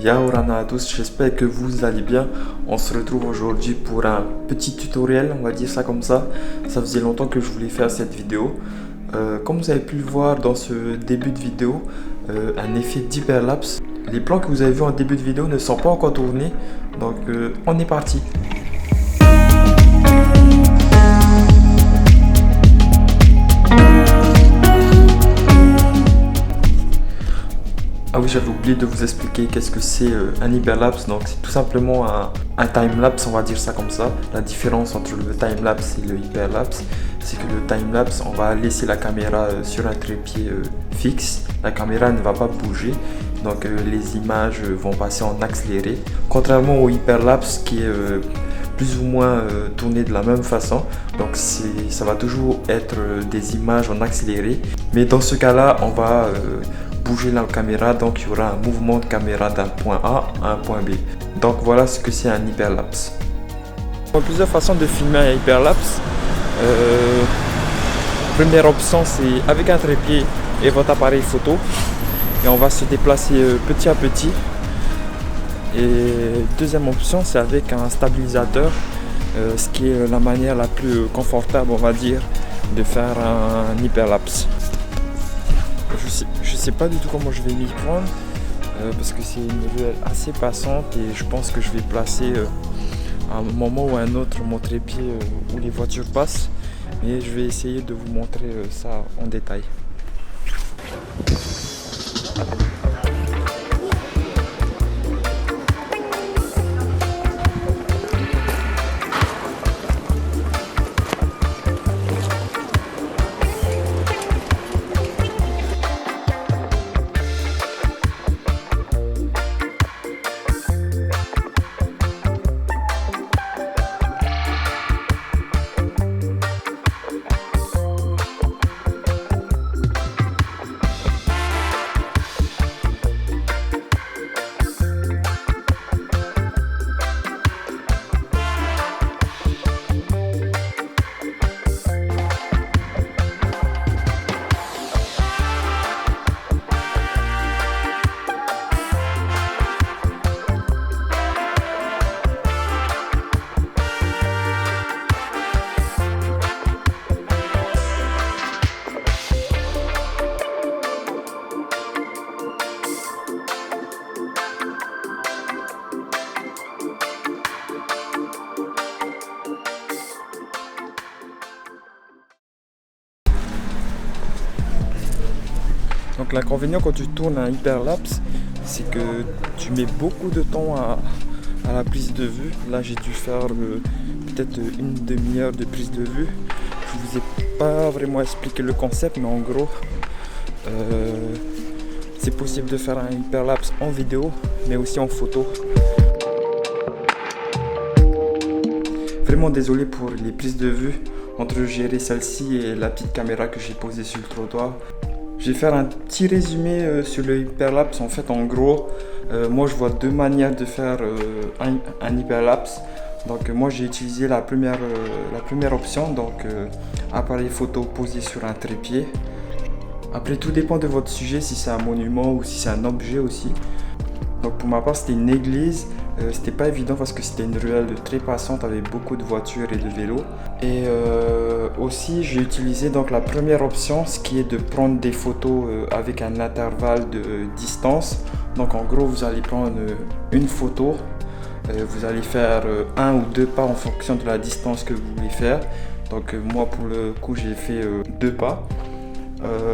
Yaorana à tous, j'espère que vous allez bien. On se retrouve aujourd'hui pour un petit tutoriel, on va dire ça comme ça. Ça faisait longtemps que je voulais faire cette vidéo. Comme vous avez pu le voir dans ce début de vidéo, un effet d'hyperlapse. Les plans que vous avez vus en début de vidéo ne sont pas encore tournés, donc on est parti. Ah oui, j'avais oublié de vous expliquer qu'est-ce que c'est un hyperlapse. Donc c'est tout simplement un timelapse, on va dire ça comme ça. La différence entre le timelapse et le hyperlapse, c'est que le timelapse, on va laisser la caméra sur un trépied fixe. La caméra ne va pas bouger, donc les images vont passer en accéléré. Contrairement au hyperlapse qui est plus ou moins tourné de la même façon, donc ça va toujours être des images en accéléré. Mais dans ce cas-là, on va bouger la caméra, donc il y aura un mouvement de caméra d'un point A à un point B. Donc voilà ce que c'est un hyperlapse. Il y a plusieurs façons de filmer un hyperlapse. Première option, c'est avec un trépied et votre appareil photo, et on va se déplacer petit à petit. Et deuxième option, c'est avec un stabilisateur, ce qui est la manière la plus confortable, on va dire, de faire un hyperlapse. Je sais pas du tout comment je vais m'y prendre parce que c'est une ruelle assez passante et je pense que je vais placer à un moment ou à un autre mon trépied où les voitures passent, mais je vais essayer de vous montrer ça en détail. Donc l'inconvénient quand tu tournes un hyperlapse, c'est que tu mets beaucoup de temps à la prise de vue. Là j'ai dû faire peut-être une demi-heure de prise de vue. Je vous ai pas vraiment expliqué le concept, mais en gros c'est possible de faire un hyperlapse en vidéo mais aussi en photo. Vraiment désolé pour les prises de vue entre gérer celle-ci et la petite caméra que j'ai posée sur le trottoir. Je vais faire un petit résumé sur le hyperlapse. En fait, en gros, moi je vois deux manières de faire un hyperlapse. Donc moi j'ai utilisé la première option, donc appareil photo posé sur un trépied. Après, tout dépend de votre sujet, si c'est un monument ou si c'est un objet aussi. Donc pour ma part, c'était une église. C'était pas évident parce que c'était une ruelle très passante avec beaucoup de voitures et de vélos. Et aussi j'ai utilisé donc la première option, ce qui est de prendre des photos avec un intervalle de distance. Donc en gros vous allez prendre une photo, vous allez faire un ou deux pas en fonction de la distance que vous voulez faire. Donc moi pour le coup j'ai fait deux pas.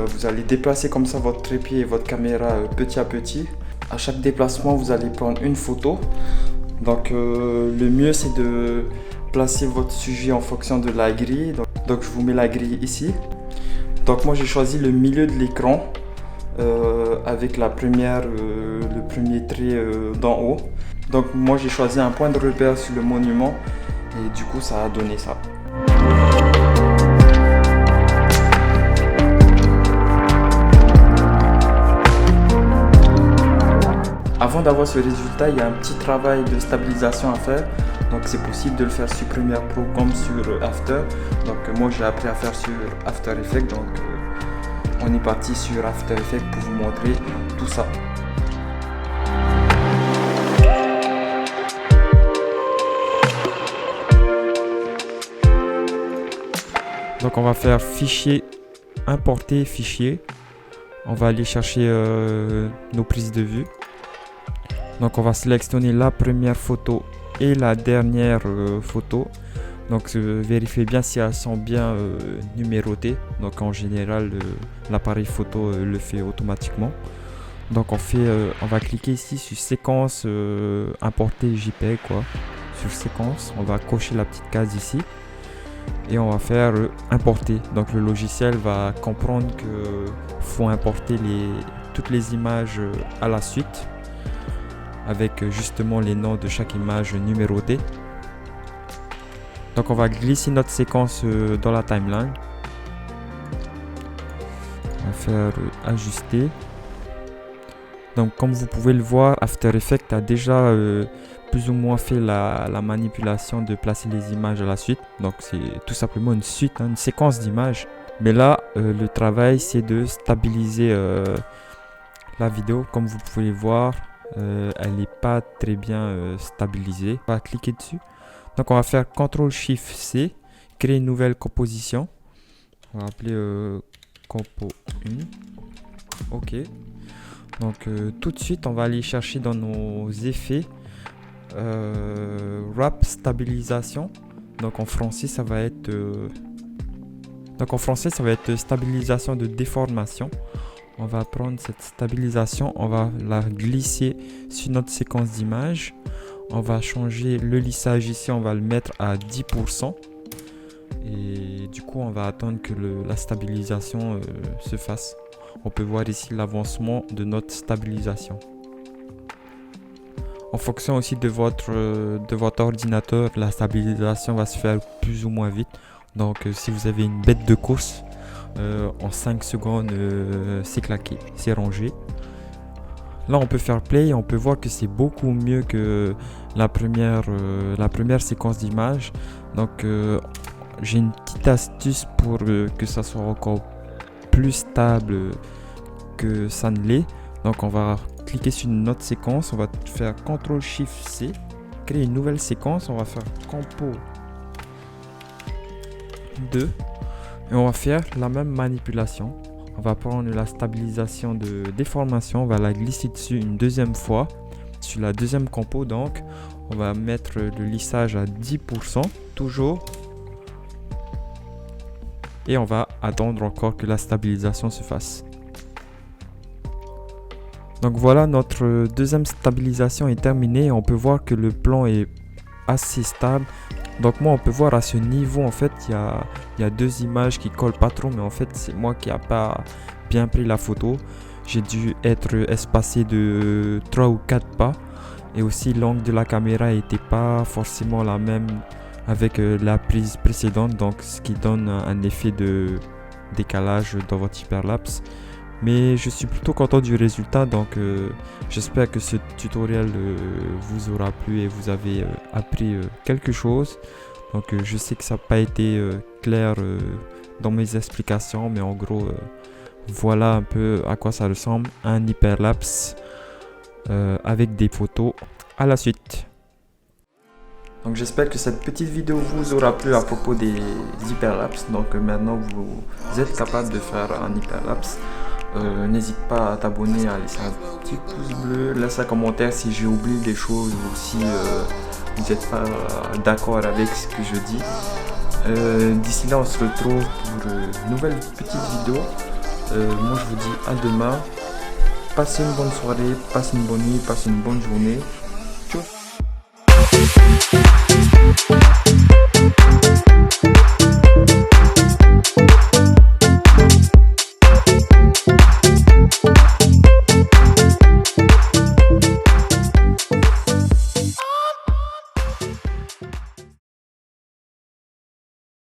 Vous allez déplacer comme ça votre trépied et votre caméra petit à petit. À chaque déplacement, vous allez prendre une photo. Donc le mieux c'est de placer votre sujet en fonction de la grille. Donc je vous mets la grille ici. Donc moi j'ai choisi le milieu de l'écran avec le premier trait d'en haut. Donc moi j'ai choisi un point de repère sur le monument et du coup ça a donné ça. Avant d'avoir ce résultat, il y a un petit travail de stabilisation à faire. Donc c'est possible de le faire sur Premiere Pro comme sur After. Donc moi j'ai appris à faire sur After Effects. Donc on est parti sur After Effects pour vous montrer tout ça. Donc on va faire fichier, importer fichier. On va aller chercher nos prises de vue. Donc on va sélectionner la première photo et la dernière photo. Donc vérifiez bien si elles sont bien numérotées. Donc en général l'appareil photo le fait automatiquement. Donc on va cliquer ici sur séquence importer JPEG quoi. Sur séquence, on va cocher la petite case ici et on va faire importer. Donc le logiciel va comprendre que faut importer toutes les images à la suite avec justement les noms de chaque image numérotée. Donc on va glisser notre séquence dans la timeline. On va faire ajuster. Donc comme vous pouvez le voir, After Effects a déjà plus ou moins fait la manipulation de placer les images à la suite. Donc c'est tout simplement une suite, une séquence d'images. Mais là, le travail c'est de stabiliser la vidéo. Comme vous pouvez le voir, elle n'est pas très bien stabilisée. On va cliquer dessus. Donc on va faire CTRL-SHIFT-C, créer une nouvelle composition. On va appeler compo 1. OK. Donc tout de suite, on va aller chercher dans nos effets wrap stabilisation. Donc en français, ça va être stabilisation de déformation. On va prendre cette stabilisation, on va la glisser sur notre séquence d'images. On va changer le lissage ici, on va le mettre à 10%. Et du coup, on va attendre que la stabilisation se fasse. On peut voir ici l'avancement de notre stabilisation. En fonction aussi de votre ordinateur, la stabilisation va se faire plus ou moins vite. Donc si vous avez une bête de course, en 5 secondes, c'est claqué, c'est rangé. Là on peut faire play et on peut voir que c'est beaucoup mieux que la première séquence d'images. Donc j'ai une petite astuce pour que ça soit encore plus stable que ça ne l'est. Donc on va cliquer sur une autre séquence, on va faire CTRL-SHIFT-C, créer une nouvelle séquence, on va faire compo 2 et on va faire la même manipulation. On va prendre la stabilisation de déformation, on va la glisser dessus une deuxième fois sur la deuxième compo. Donc on va mettre le lissage à 10% toujours et on va attendre encore que la stabilisation se fasse. Donc voilà, notre deuxième stabilisation est terminée. On peut voir que le plan est assez stable. Donc moi on peut voir à ce niveau en fait il y a deux images qui collent pas trop, mais en fait c'est moi qui n'ai pas bien pris la photo. J'ai dû être espacé de 3 ou 4 pas et aussi l'angle de la caméra n'était pas forcément la même avec la prise précédente, donc ce qui donne un effet de décalage dans votre hyperlapse. Mais je suis plutôt content du résultat, donc j'espère que ce tutoriel vous aura plu et vous avez appris quelque chose. Donc je sais que ça n'a pas été clair dans mes explications, mais en gros voilà un peu à quoi ça ressemble un hyperlapse avec des photos. À la suite. Donc j'espère que cette petite vidéo vous aura plu à propos des hyperlapses. Donc maintenant vous êtes capable de faire un hyperlapse. N'hésite pas à t'abonner, à laisser un petit pouce bleu, laisse un commentaire si j'ai oublié des choses ou si vous n'êtes pas d'accord avec ce que je dis. D'ici là on se retrouve pour une nouvelle petite vidéo. Moi je vous dis à demain. Passez une bonne soirée, passez une bonne nuit, passez une bonne journée. Ciao.